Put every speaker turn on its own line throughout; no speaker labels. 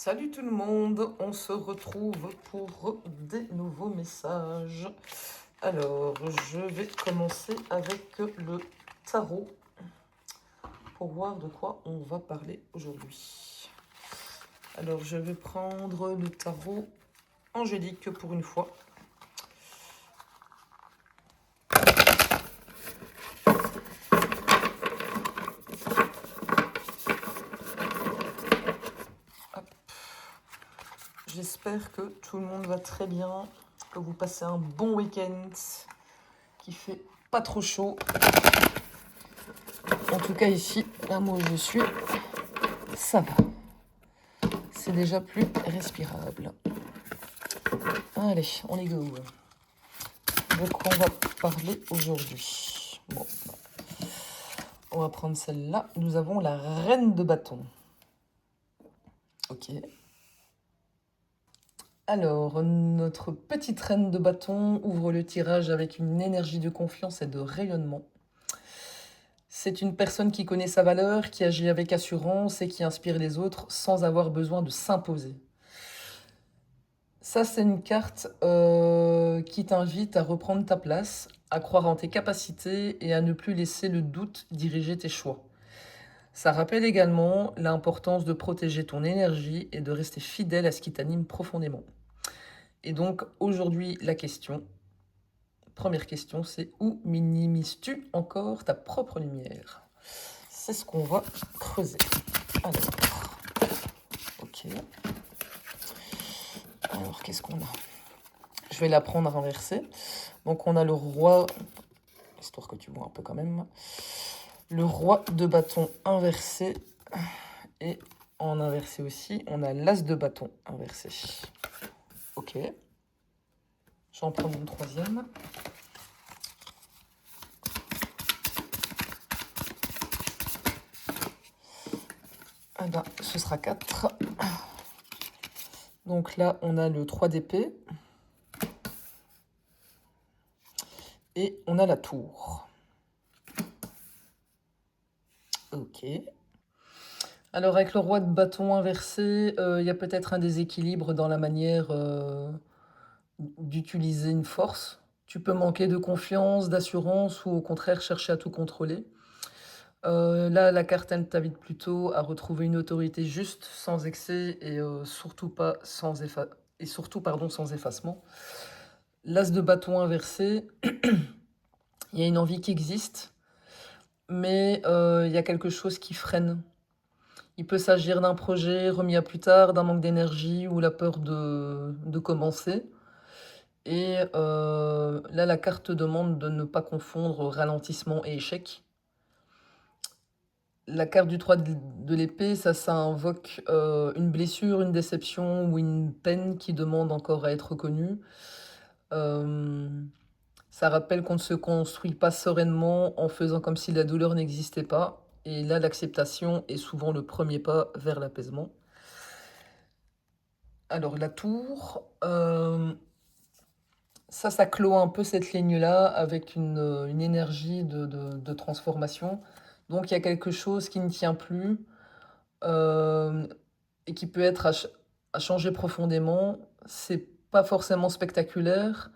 Salut tout le monde, on se retrouve pour des nouveaux messages. Alors, je vais commencer avec le tarot pour voir de quoi on va parler aujourd'hui. Alors, je vais prendre le tarot angélique pour une fois. J'espère que tout le monde va très bien, que vous passez un bon week-end, qui fait pas trop chaud. En tout cas ici, là où je suis, ça va. C'est déjà plus respirable. Allez, on y go. De quoi on va parler aujourd'hui? Bon, on va prendre celle-là. Nous avons la reine de bâton. Ok. Alors, notre petite reine de bâton ouvre le tirage avec une énergie de confiance et de rayonnement. C'est une personne qui connaît sa valeur, qui agit avec assurance et qui inspire les autres sans avoir besoin de s'imposer. Ça, c'est une carte qui t'invite à reprendre ta place, à croire en tes capacités et à ne plus laisser le doute diriger tes choix. Ça rappelle également l'importance de protéger ton énergie et de rester fidèle à ce qui t'anime profondément. Et donc, aujourd'hui, première question, c'est où minimises-tu encore ta propre lumière? C'est ce qu'on va creuser. Alors, ok. Alors, qu'est-ce qu'on a? Je vais la prendre inversée. Donc, on a le roi, histoire que tu vois un peu quand même, le roi de bâton inversé. Et en inversé aussi, on a l'as de bâton inversé. Ok. J'en prends une troisième. Ah ben, ce sera 4. Donc là, on a le 3 d'épée. Et on a la tour. Ok. Alors avec le roi de bâton inversé, il y a peut-être un déséquilibre dans la manière d'utiliser une force. Tu peux manquer de confiance, d'assurance ou au contraire chercher à tout contrôler. Là, la carte, elle t'invite plutôt à retrouver une autorité juste, sans excès et surtout sans effacement. L'as de bâton inversé, il y a une envie qui existe, mais il y a quelque chose qui freine. Il peut s'agir d'un projet remis à plus tard, d'un manque d'énergie ou la peur de commencer. Et là, la carte demande de ne pas confondre ralentissement et échec. La carte du 3 de l'épée, ça invoque une blessure, une déception ou une peine qui demande encore à être reconnue. Ça rappelle qu'on ne se construit pas sereinement en faisant comme si la douleur n'existait pas. Et là, l'acceptation est souvent le premier pas vers l'apaisement. Alors, la tour, ça clôt un peu cette ligne-là avec une énergie de transformation. Donc, il y a quelque chose qui ne tient plus euh, et qui peut être à changer profondément. C'est pas forcément spectaculaire.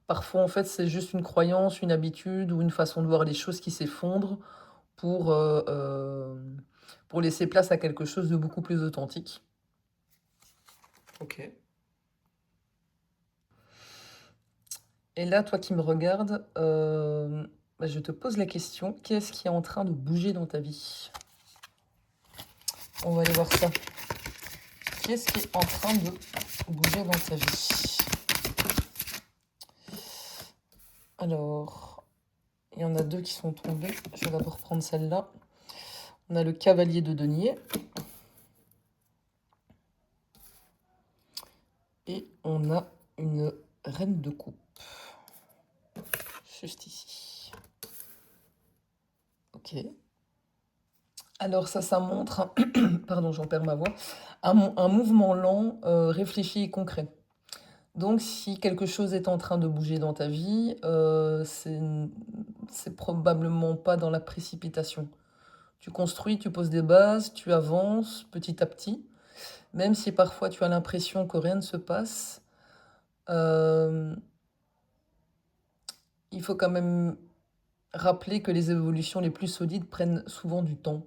Parfois, en fait, c'est juste une croyance, une habitude ou une façon de voir les choses qui s'effondre pour, euh, euh, pour laisser place à quelque chose de beaucoup plus authentique. Ok. Et là, toi qui me regardes, je te pose la question, qu'est-ce qui est en train de bouger dans ta vie? On va aller voir ça. Qu'est-ce qui est en train de bouger dans ta vie? Alors, il y en a deux qui sont tombés. Je vais d'abord prendre celle-là. On a le cavalier de denier. Et on a une reine de coupe. Juste ici. Ok. Alors ça montre, pardon, j'en perds ma voix, un mouvement lent, réfléchi et concret. Donc si quelque chose est en train de bouger dans ta vie, c'est probablement pas dans la précipitation. Tu construis, tu poses des bases, tu avances petit à petit. Même si parfois tu as l'impression que rien ne se passe, euh, il faut quand même rappeler que les évolutions les plus solides prennent souvent du temps.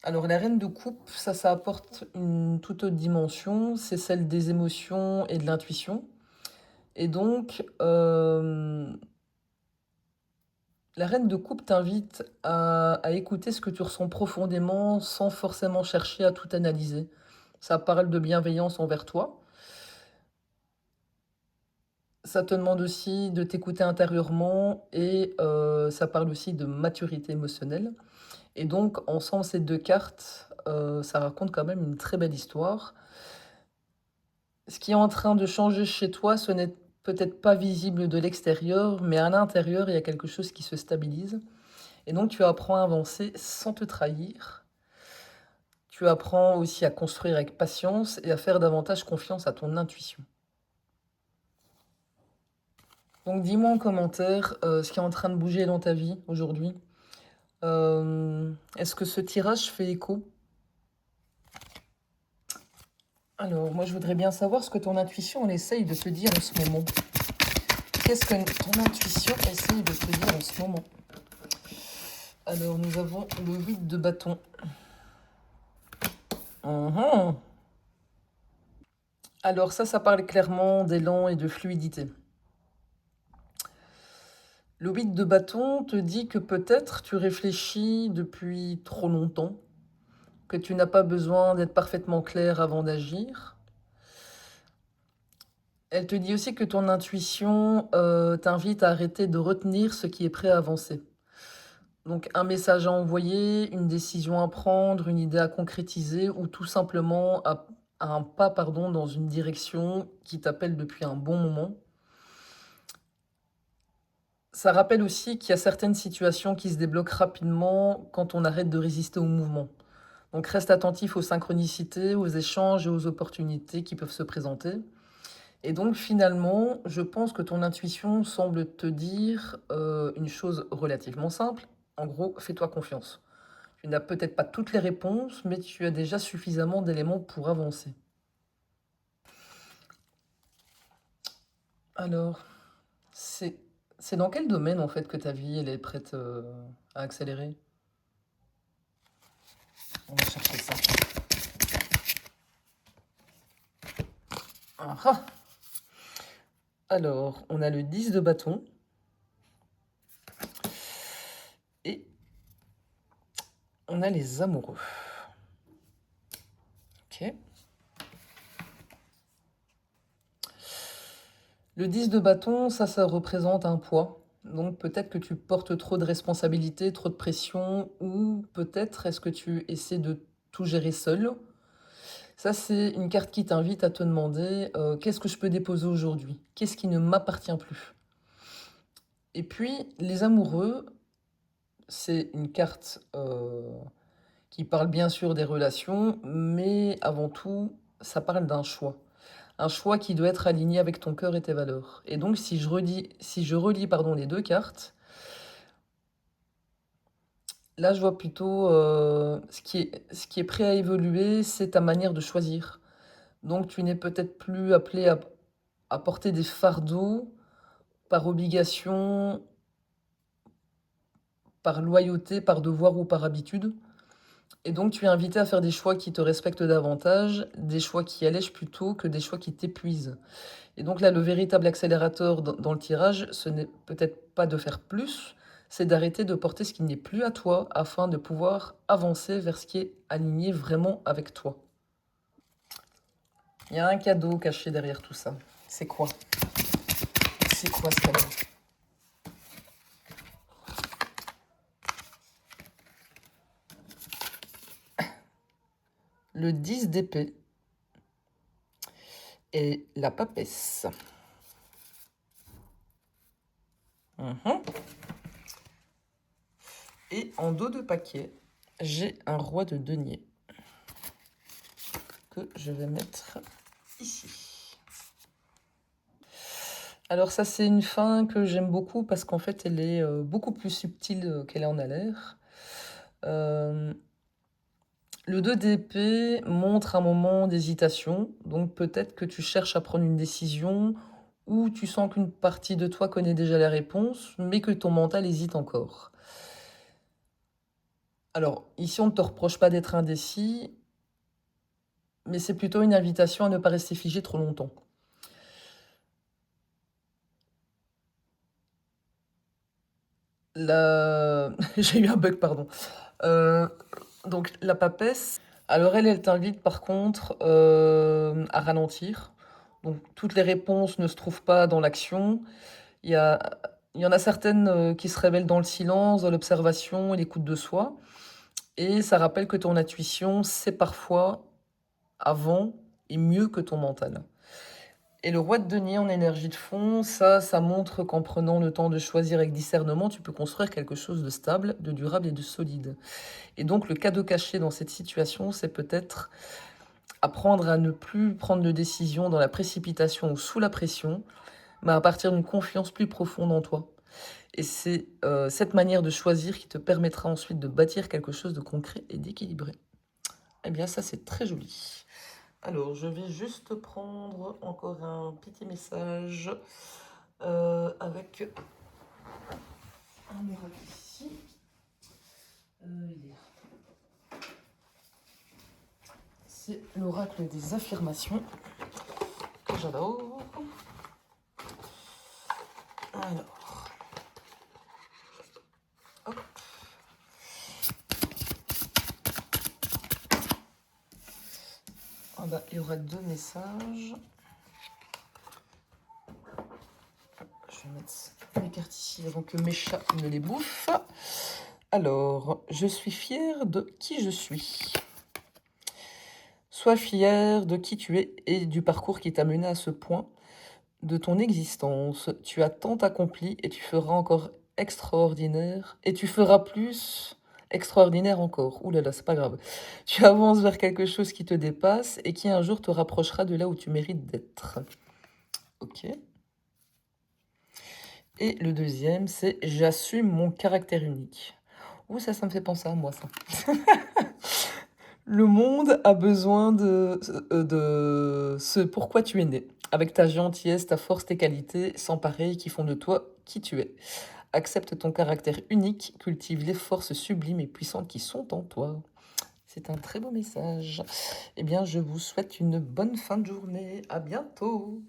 Alors la reine de coupe, ça apporte une toute autre dimension, c'est celle des émotions et de l'intuition. Et donc, la reine de coupe t'invite à écouter ce que tu ressens profondément sans forcément chercher à tout analyser. Ça parle de bienveillance envers toi. Ça te demande aussi de t'écouter intérieurement et ça parle aussi de maturité émotionnelle. Et donc, ensemble, ces deux cartes, ça raconte quand même une très belle histoire. Ce qui est en train de changer chez toi, ce n'est peut-être pas visible de l'extérieur, mais à l'intérieur, il y a quelque chose qui se stabilise. Et donc, tu apprends à avancer sans te trahir. Tu apprends aussi à construire avec patience et à faire davantage confiance à ton intuition. Donc, dis-moi en commentaire ce qui est en train de bouger dans ta vie aujourd'hui. Est-ce que ce tirage fait écho? Alors, moi, je voudrais bien savoir ce que ton intuition, elle essaye de te dire en ce moment. Qu'est-ce que ton intuition essaye de te dire en ce moment? Alors, nous avons le 8 de bâton. Mhm. Alors ça parle clairement d'élan et de fluidité. Le 8 de bâton te dit que peut-être tu réfléchis depuis trop longtemps, que tu n'as pas besoin d'être parfaitement clair avant d'agir. Elle te dit aussi que ton intuition t'invite à arrêter de retenir ce qui est prêt à avancer. Donc un message à envoyer, une décision à prendre, une idée à concrétiser ou tout simplement à un pas dans une direction qui t'appelle depuis un bon moment. Ça rappelle aussi qu'il y a certaines situations qui se débloquent rapidement quand on arrête de résister au mouvement. Donc reste attentif aux synchronicités, aux échanges et aux opportunités qui peuvent se présenter. Et donc finalement, je pense que ton intuition semble te dire une chose relativement simple. En gros, fais-toi confiance. Tu n'as peut-être pas toutes les réponses, mais tu as déjà suffisamment d'éléments pour avancer. Alors, c'est c'est dans quel domaine en fait que ta vie elle est prête à accélérer? On va chercher ça. Ah ah. Alors, on a le 10 de bâton et on a les amoureux. Ok. Le 10 de bâton, ça représente un poids. Donc peut-être que tu portes trop de responsabilités, trop de pression, ou peut-être est-ce que tu essaies de tout gérer seul. Ça, c'est une carte qui t'invite à te demander qu'est-ce que je peux déposer aujourd'hui? Qu'est-ce qui ne m'appartient plus? Et puis, les amoureux, c'est une carte qui parle bien sûr des relations, mais avant tout, ça parle d'un choix. Un choix qui doit être aligné avec ton cœur et tes valeurs. Et donc, si je relis les deux cartes, là, je vois plutôt ce qui est prêt à évoluer, c'est ta manière de choisir. Donc, tu n'es peut-être plus appelé à porter des fardeaux par obligation, par loyauté, par devoir ou par habitude. Et donc, tu es invité à faire des choix qui te respectent davantage, des choix qui allègent plutôt que des choix qui t'épuisent. Et donc là, le véritable accélérateur dans le tirage, ce n'est peut-être pas de faire plus, c'est d'arrêter de porter ce qui n'est plus à toi afin de pouvoir avancer vers ce qui est aligné vraiment avec toi. Il y a un cadeau caché derrière tout ça. C'est quoi? C'est quoi ce cadeau? Le 10 d'épée et la papesse. Mhm. Et en dos de paquet, j'ai un roi de denier que je vais mettre ici. Alors ça, c'est une fin que j'aime beaucoup parce qu'en fait, elle est beaucoup plus subtile qu'elle en a l'air. Euh, Le 2 d'épée montre un moment d'hésitation, donc peut-être que tu cherches à prendre une décision ou tu sens qu'une partie de toi connaît déjà la réponse, mais que ton mental hésite encore. Alors, ici, on ne te reproche pas d'être indécis, mais c'est plutôt une invitation à ne pas rester figé trop longtemps. La j'ai eu un bug, pardon. Heu, donc la papesse, alors elle t'invite par contre, à ralentir. Donc toutes les réponses ne se trouvent pas dans l'action. Il y a il y en a certaines, qui se révèlent dans le silence, dans l'observation et l'écoute de soi et ça rappelle que ton intuition, c'est parfois avant et mieux que ton mental. Et le roi de denier en énergie de fond, ça montre qu'en prenant le temps de choisir avec discernement, tu peux construire quelque chose de stable, de durable et de solide. Et donc le cadeau caché dans cette situation, c'est peut-être apprendre à ne plus prendre de décision dans la précipitation ou sous la pression, mais à partir d'une confiance plus profonde en toi. Et c'est cette manière de choisir qui te permettra ensuite de bâtir quelque chose de concret et d'équilibré. Eh bien ça, c'est très joli. Alors, je vais juste prendre encore un petit message avec un oracle ici. Il est C'est l'oracle des affirmations que j'adore. Alors, hop. Ah bah, il y aura deux messages. Je vais mettre mes cartes ici avant que mes chats ne les bouffent. Alors, je suis fière de qui je suis. Sois fière de qui tu es et du parcours qui t'a mené à ce point de ton existence. Tu as tant accompli et tu feras encore extraordinaire. Et tu feras plus extraordinaire encore. Ouh là là, c'est pas grave. Tu avances vers quelque chose qui te dépasse et qui un jour te rapprochera de là où tu mérites d'être. Ok. Et le deuxième, c'est j'assume mon caractère unique. Ouh, ça me fait penser à moi, ça. Le monde a besoin de ce pourquoi tu es né, avec ta gentillesse, ta force, tes qualités, sans pareil, qui font de toi qui tu es. Accepte ton caractère unique, cultive les forces sublimes et puissantes qui sont en toi. C'est un très beau message. Eh bien, je vous souhaite une bonne fin de journée. À bientôt.